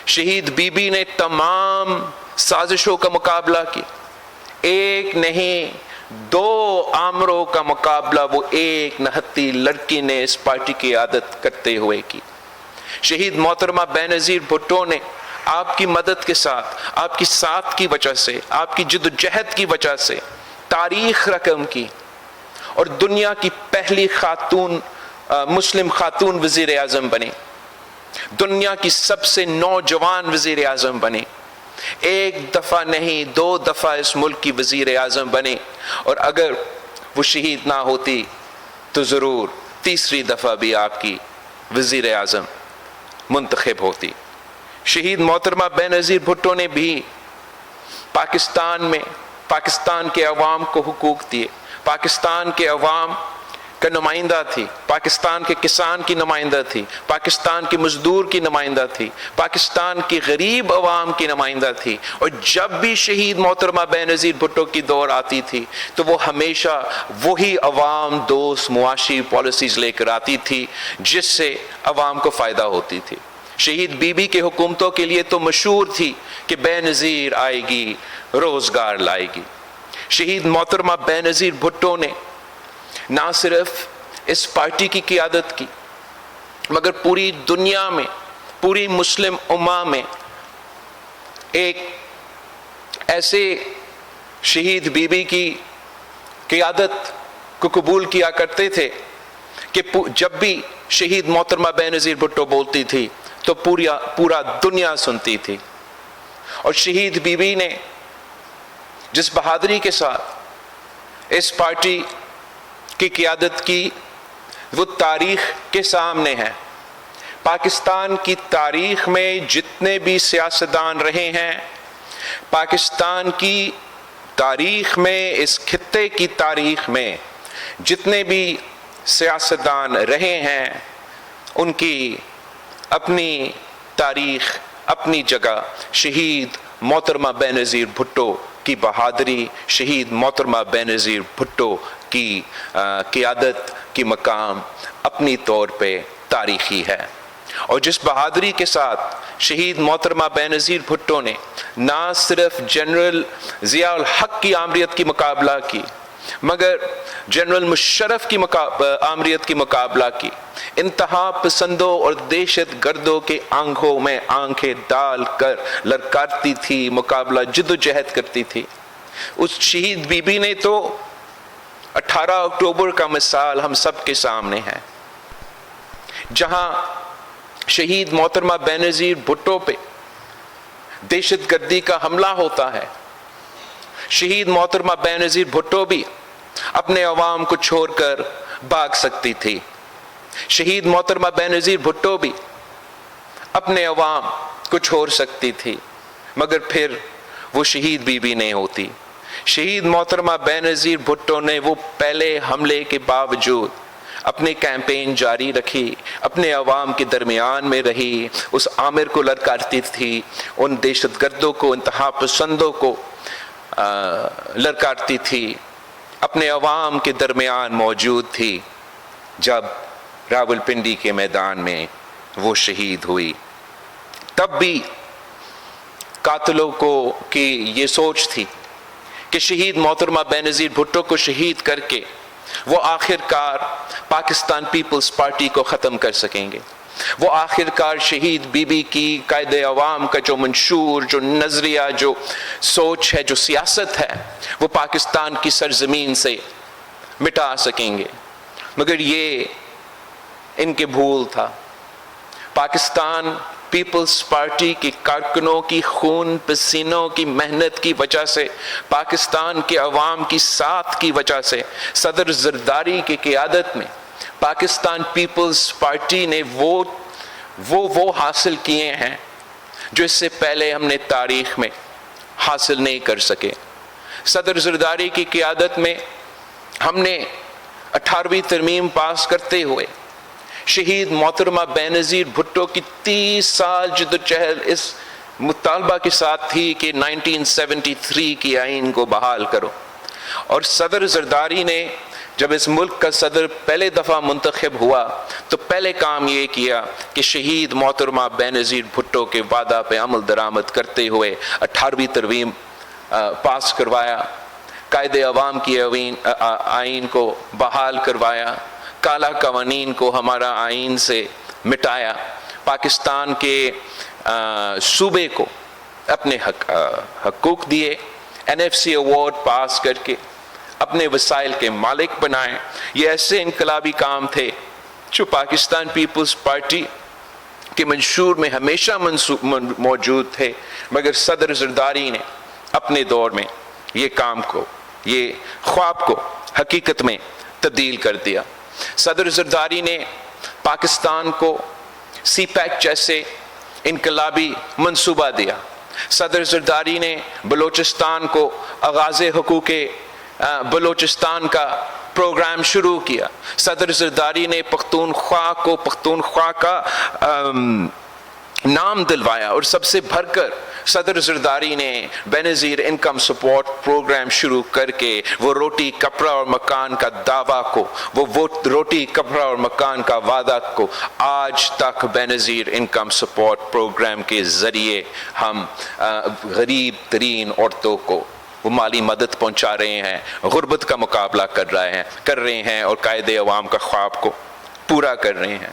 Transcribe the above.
شہید be be نے تمام سازشوں کا مقابلہ کیا، ایک نہیں دو آمروں کا مقابلہ وہ ایک نہتی لڑکی نے اس پارٹی کی قیادت کرتے ہوئے کی۔ شہید محترمہ بینظیر بھٹو نے آپ کی مدد کے ساتھ، آپ کی ساتھ کی وجہ سے، آپ کی جدوجہد کی وجہ سے تاریخ رقم کی اور دنیا کی پہلی خاتون مسلم خاتون وزیر اعظم بنی، دنیا کی سب سے نوجوان وزیر اعظم بنی، ایک دفعہ نہیں دو دفعہ اس ملک کی وزیر اعظم بنی، اور اگر وہ شہید نہ ہوتی تو ضرور تیسری دفعہ بھی آپ کی وزیر اعظم منتخب ہوتی۔ شہید محترمہ بینظیر بھٹو نے بھی پاکستان میں پاکستان کے عوام کو حقوق دیے، پاکستان کے عوام کا نمائندہ تھی، پاکستان کے کسان کی نمائندہ تھی، پاکستان کی مزدور کی نمائندہ تھی، پاکستان کی غریب عوام کی نمائندہ تھی، اور جب بھی شہید محترمہ بینظیر بھٹو کی دور آتی تھی تو وہ ہمیشہ وہی عوام دوست معاشی پالیسیز لے کر آتی تھی جس سے عوام کو فائدہ ہوتی تھی۔ شہید بی بی کے حکومتوں کے لیے تو مشہور تھی کہ بینظیر آئے گی روزگار لائے گی۔ شہید محترمہ بینظیر بھٹو نے نہ صرف اس پارٹی کی قیادت کی مگر پوری دنیا میں، پوری مسلم امہ میں ایک ایسے شہید بی بی کی قیادت کو قبول کیا کرتے تھے کہ جب بھی شہید محترمہ بینظیر بھٹو بولتی تھی تو پورا دنیا سنتی تھی۔ اور شہید بی بی نے جس بہادری کے ساتھ اس پارٹی کی قیادت کی وہ تاریخ کے سامنے ہے۔ پاکستان کی تاریخ میں جتنے بھی سیاستدان رہے ہیں، پاکستان کی تاریخ میں، اس خطے کی تاریخ میں جتنے بھی سیاستدان رہے ہیں، ان کی اپنی تاریخ، اپنی جگہ۔ شہید محترمہ بینظیر بھٹو کی بہادری، شہید محترمہ بینظیر بھٹو کی قیادت کی مقام اپنی طور پہ تاریخی ہے۔ اور جس بہادری کے ساتھ شہید محترمہ بینظیر بھٹو نے نہ صرف جنرل ضیاء الحق کی آمریت کی مقابلہ کی مگر جنرل مشرف کی آمریت کی مقابلہ کی، انتہا پسندوں اور دہشت گردوں کے آنکھوں میں آنکھیں ڈال کر للکارتی تھی، مقابلہ جدوجہد کرتی تھی۔ اس شہید بی بی نے تو 18 اکتوبر کا مثال ہم سب کے سامنے ہے، جہاں شہید محترمہ بینظیر بھٹو پہ دہشت گردی کا حملہ ہوتا ہے، شہید محترمہ بینظیر بھٹو بھی اپنے عوام کو چھوڑ کر بھاگ سکتی تھی، شہید محترمہ بینظیر بھٹو بھی اپنے عوام کو چھوڑ سکتی تھی، مگر پھر وہ شہید بی بی نہیں ہوتی۔ شہید محترمہ بینظیر بھٹو نے وہ پہلے حملے کے باوجود اپنی کیمپین جاری رکھی، اپنے عوام کے درمیان میں رہی، اس آمر کو للکارتی تھی، ان دہشت گردوں کو، انتہا پسندوں کو للکارتی تھی، اپنے عوام کے درمیان موجود تھی۔ جب راولپنڈی کے میدان میں وہ شہید ہوئی تب بھی قاتلوں کی یہ سوچ تھی کہ شہید محترمہ بینظیر بھٹو کو شہید کر کے وہ آخرکار پاکستان پیپلز پارٹی کو ختم کر سکیں گے، وہ آخرکار شہید بی بی کی قائد عوام کا جو منشور، جو نظریہ، جو سوچ ہے، جو سیاست ہے، وہ پاکستان کی سرزمین سے مٹا سکیں گے۔ مگر یہ ان کے بھول تھا۔ پاکستان پیپلز پارٹی کے کارکنوں کی خون پسینوں کی محنت کی وجہ سے، پاکستان کے عوام کی ساتھ کی وجہ سے، صدر زرداری کی قیادت میں پاکستان پیپلز پارٹی نے وہ حاصل کیے ہیں جو اس سے پہلے ہم نے تاریخ میں حاصل نہیں کر سکے۔ صدر زرداری کی قیادت میں ہم نے 18ویں ترمیم پاس کرتے ہوئے شہید محترمہ بینظیر بھٹو کی 30 سال جدوجہد اس مطالبہ کے ساتھ تھی کہ 1973 کی آئین کو بحال کرو، اور صدر زرداری نے جب اس ملک کا صدر پہلے دفعہ منتخب ہوا تو پہلے کام یہ کیا کہ شہید محترمہ بینظیر بھٹو کے وعدہ پہ عمل درآمد کرتے ہوئے 18ویں ترمیم پاس کروایا، قائد عوام کی آئین کو بحال کروایا، کالا قوانین کو ہمارا آئین سے مٹایا، پاکستان کے صوبے کو اپنے حقوق دیے، NFC ایوارڈ پاس کر کے اپنے وسائل کے مالک بنائے۔ یہ ایسے انقلابی کام تھے جو پاکستان پیپلز پارٹی کے منشور میں ہمیشہ موجود تھے، مگر صدر زرداری نے اپنے دور میں یہ کام کو، یہ خواب کو حقیقت میں تبدیل کر دیا۔ صدر زرداری نے پاکستان کو سی پیک جیسے انقلابی منصوبہ دیا۔ صدر زرداری نے بلوچستان کو آغاز حقوق بلوچستان کا پروگرام شروع کیا۔ صدر زرداری نے پختونخوا کو پختونخوا کا نام دلوایا، اور سب سے بڑھ کر صدر زرداری نے بینظیر انکم سپورٹ پروگرام شروع کر کے وہ روٹی کپڑا اور مکان کا دعویٰ کو، وہ روٹی کپڑا اور مکان کا وعدہ کو آج تک بینظیر انکم سپورٹ پروگرام کے ذریعے ہم غریب ترین عورتوں کو وہ مالی مدد پہنچا رہے ہیں، غربت کا مقابلہ کر رہے ہیں اور قائد عوام کا خواب کو پورا کر رہے ہیں۔